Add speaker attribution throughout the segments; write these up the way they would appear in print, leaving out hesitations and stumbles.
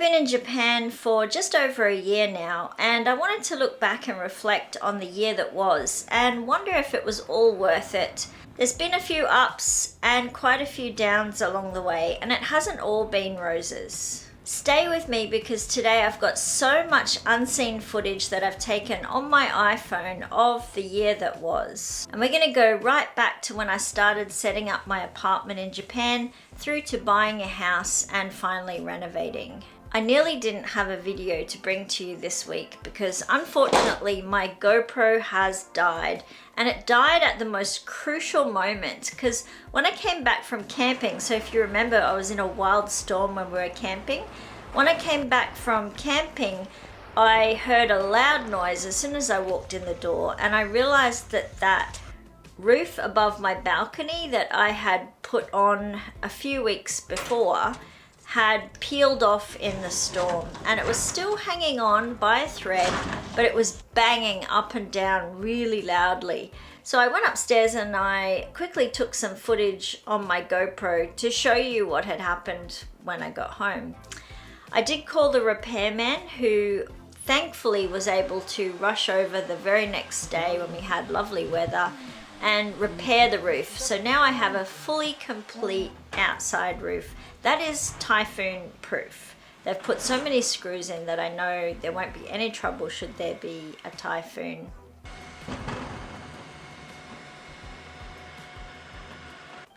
Speaker 1: been in Japan for just over a year now, and I wanted to look back and reflect on the year that was and wonder if it was all worth it. There's been a few ups and quite a few downs along the way, and it hasn't all been roses. Stay with me because today I've got so much unseen footage that I've taken on my iPhone of the year that was. And we're going to go right back to when I started setting up my apartment in Japan through to buying a house and finally renovating. I nearly didn't have a video to bring to you this week because unfortunately my GoPro has died, and it died at the most crucial moment because when I came back from camping, so if you remember I was in a wild storm when we were camping. When I came back from camping, I heard a loud noise as soon as I walked in the door, and I realized that that roof above my balcony that I had put on a few weeks before had peeled off in the storm, and it was still hanging on by a thread, but it was banging up and down really loudly. So I went upstairs and I quickly took some footage on my GoPro to show you what had happened when I got home. I did call the repairman, who thankfully was able to rush over the very next day when we had lovely weather and repair the roof. So now I have a fully complete outside roof that is typhoon proof. They've put so many screws in that I know there won't be any trouble should there be a typhoon.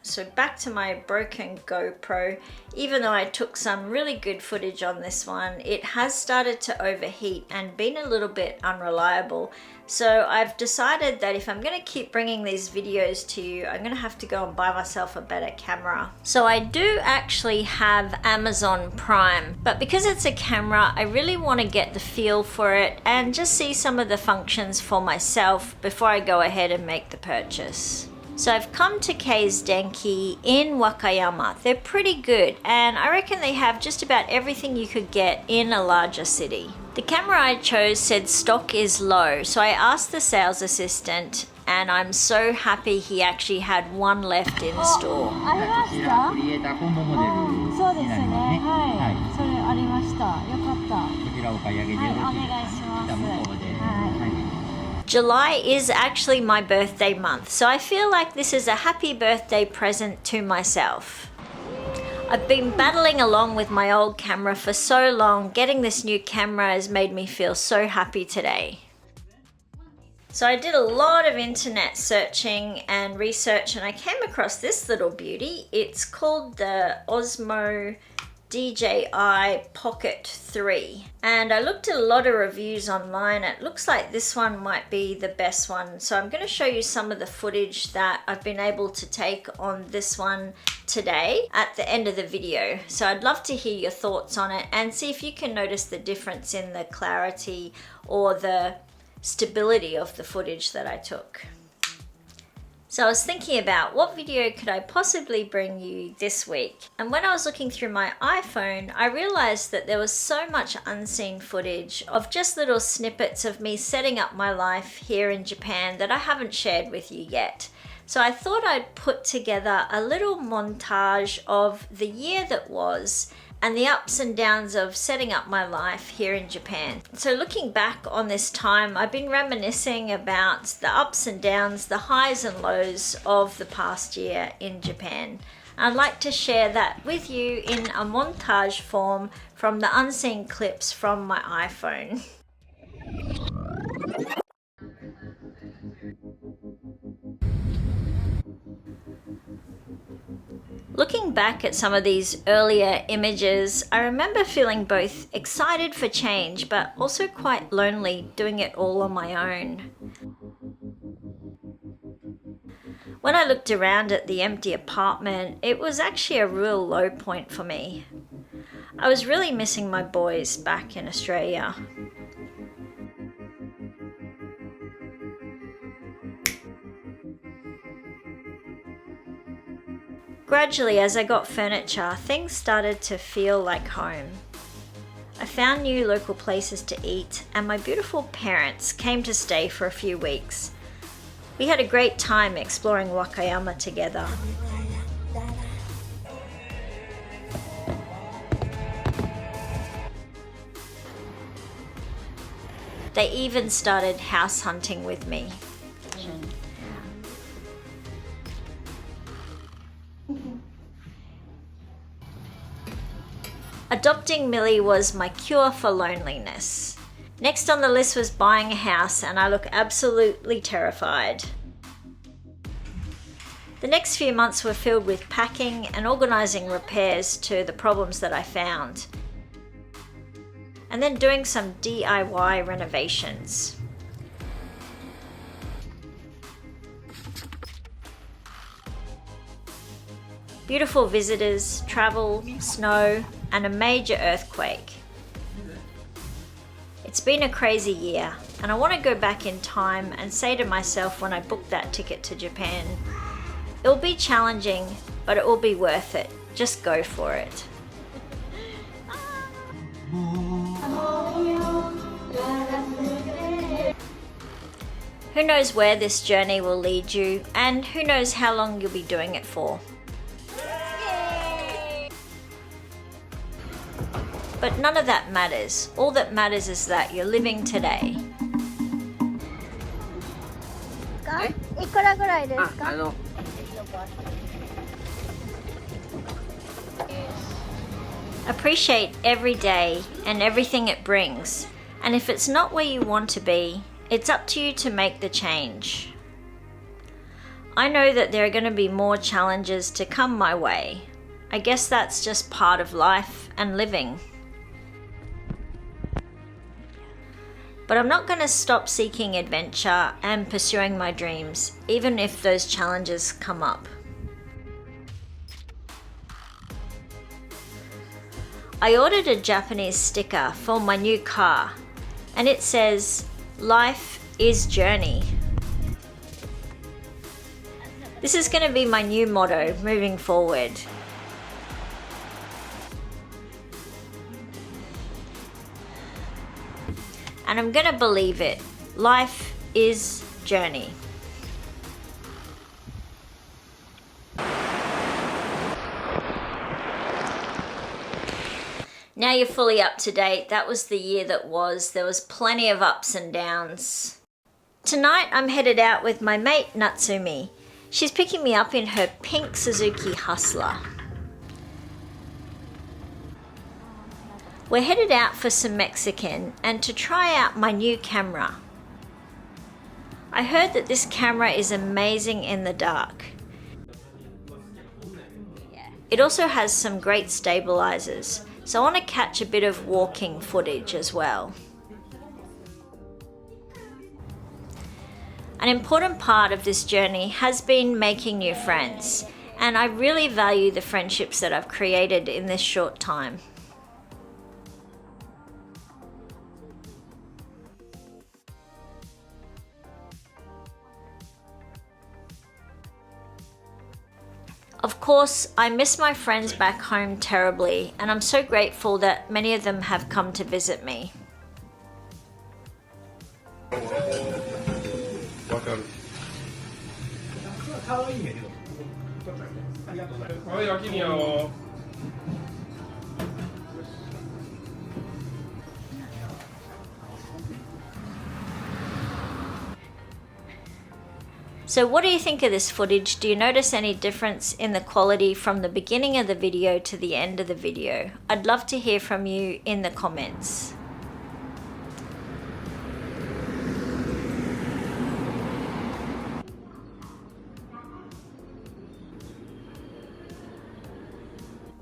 Speaker 1: So back to my broken GoPro. Even though I took some really good footage on this one, it has started to overheat and been a little bit unreliable. So I've decided that if I'm going to keep bringing these videos to you, I'm going to have to go and buy myself a better camera. So I do actually have Amazon Prime, but because it's a camera, I really want to get the feel for it and just see some of the functions for myself before I go ahead and make the purchase. So I've come to Kei's Denki in Wakayama. They're pretty good, and I reckon they have just about everything you could get in a larger city. The camera I chose said stock is low, so I asked the sales assistant, and I'm so happy he actually had one left in store. July is actually my birthday month, so I feel like this is a happy birthday present to myself. I've been battling along with my old camera for so long. Getting this new camera has made me feel so happy today. So I did a lot of internet searching and research, and I came across this little beauty. It's called the Osmo DJI Pocket 3, and I looked at a lot of reviews online. It looks like this one might be the best one, so I'm going to show you some of the footage that I've been able to take on this one today at the end of the video. So I'd love to hear your thoughts on it and see if you can notice the difference in the clarity or the stability of the footage that I took. So I was thinking about what video could I possibly bring you this week, and when I was looking through my iPhone, I realized that there was so much unseen footage of just little snippets of me setting up my life here in Japan that I haven't shared with you yet. So I thought I'd put together a little montage of the year that was and the ups and downs of setting up my life here in Japan. So looking back on this time, I've been reminiscing about the ups and downs, the highs and lows of the past year in Japan. I'd like to share that with you in a montage form from the unseen clips from my iPhone. Looking back at some of these earlier images, I remember feeling both excited for change but also quite lonely doing it all on my own. When I looked around at the empty apartment, it was actually a real low point for me. I was really missing my boys back in Australia. Gradually, as I got furniture, things started to feel like home. I found new local places to eat, and my beautiful parents came to stay for a few weeks. We had a great time exploring Wakayama together. They even started house hunting with me. Adopting Millie was my cure for loneliness. Next on the list was buying a house, and I look absolutely terrified. The next few months were filled with packing and organising repairs to the problems that I found, and then doing some DIY renovations. Beautiful visitors, travel, snow, and a major earthquake. It's been a crazy year, and I want to go back in time and say to myself when I booked that ticket to Japan, it'll be challenging, but it will be worth it. Just go for it. Who knows where this journey will lead you, and who knows how long you'll be doing it for. But none of that matters. All that matters is that you're living today. Appreciate every day and everything it brings. And if it's not where you want to be, it's up to you to make the change. I know that there are going to be more challenges to come my way. I guess that's just part of life and living. But I'm not going to stop seeking adventure and pursuing my dreams, even if those challenges come up. I ordered a Japanese sticker for my new car, and it says, "Life is journey." This is going to be my new motto moving forward. And I'm gonna believe it. Life is journey. Now you're fully up to date. That was the year that was. There was plenty of ups and downs. Tonight I'm headed out with my mate Natsumi. She's picking me up in her pink Suzuki Hustler. We're headed out for some Mexican and to try out my new camera. I heard that this camera is amazing in the dark. It also has some great stabilizers, so I want to catch a bit of walking footage as well. An important part of this journey has been making new friends, and I really value the friendships that I've created in this short time. Of course, I miss my friends back home terribly, and I'm so grateful that many of them have come to visit me. So what do you think of this footage? Do you notice any difference in the quality from the beginning of the video to the end of the video? I'd love to hear from you in the comments.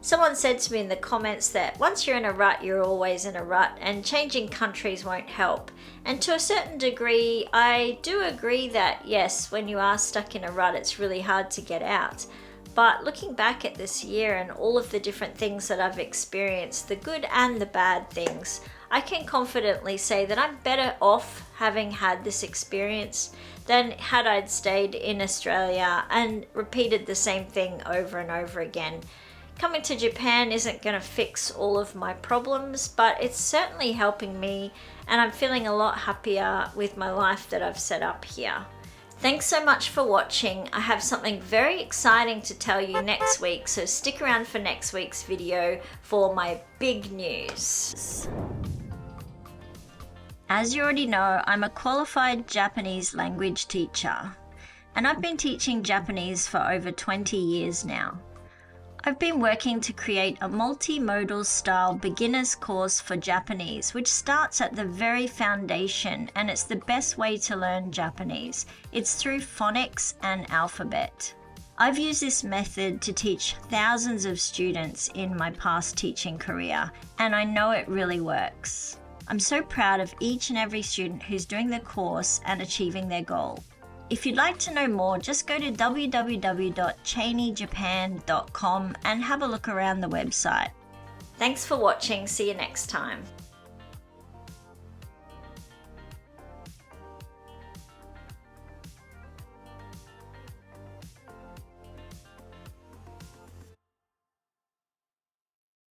Speaker 1: Someone said to me in the comments that once you're in a rut, you're always in a rut, and changing countries won't help. And to a certain degree, I do agree that yes, when you are stuck in a rut, it's really hard to get out. But looking back at this year and all of the different things that I've experienced, the good and the bad things, I can confidently say that I'm better off having had this experience than had I'd stayed in Australia and repeated the same thing over and over again. Coming to Japan isn't going to fix all of my problems, but it's certainly helping me, and I'm feeling a lot happier with my life that I've set up here. Thanks so much for watching. I have something very exciting to tell you next week, so stick around for next week's video for my big news. As you already know, I'm a qualified Japanese language teacher, and I've been teaching Japanese for over 20 years now. I've been working to create a multimodal style beginner's course for Japanese, which starts at the very foundation, and it's the best way to learn Japanese. It's through phonics and alphabet. I've used this method to teach thousands of students in my past teaching career, and I know it really works. I'm so proud of each and every student who's doing the course and achieving their goal. If you'd like to know more, just go to www.chanijapan.com and have a look around the website. Thanks for watching. See you next time.